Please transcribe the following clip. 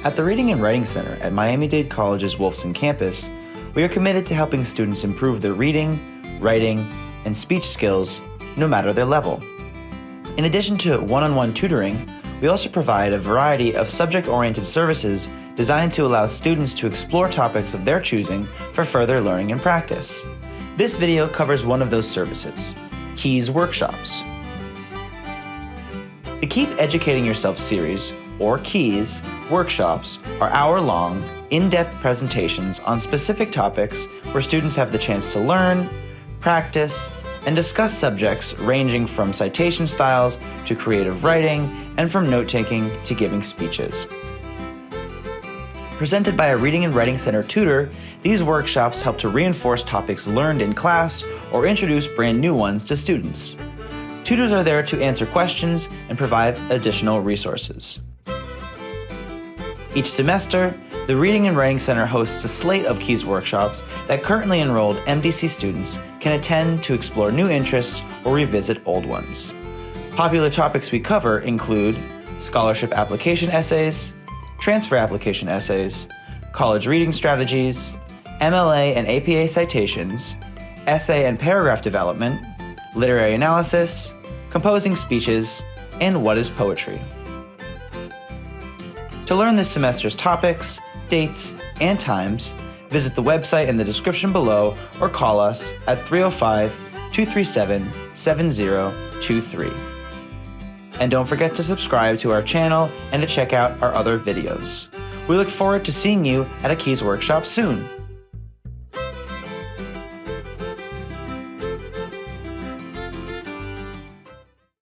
At the Reading and Writing Center at Miami-Dade College's Wolfson campus, we are committed to helping students improve their reading, writing, and speech skills no matter their level. In addition to one-on-one tutoring, we also provide a variety of subject-oriented services designed to allow students to explore topics of their choosing for further learning and practice. This video covers one of those services, Keys Workshops. The Keep Educating Yourself series, or Keys, workshops are hour-long, in-depth presentations on specific topics where students have the chance to learn, practice, and discuss subjects ranging from citation styles to creative writing and from note-taking to giving speeches. Presented by a Reading and Writing Center tutor, these workshops help to reinforce topics learned in class or introduce brand new ones to students. Tutors are there to answer questions and provide additional resources. Each semester, the Reading and Writing Center hosts a slate of Keys workshops that currently enrolled MDC students can attend to explore new interests or revisit old ones. Popular topics we cover include scholarship application essays, transfer application essays, college reading strategies, MLA and APA citations, essay and paragraph development, literary analysis, composing speeches, and what is poetry. To learn this semester's topics, dates, and times, visit the website in the description below or call us at 305-237-7023. And don't forget to subscribe to our channel and to check out our other videos. We look forward to seeing you at a Keys workshop soon.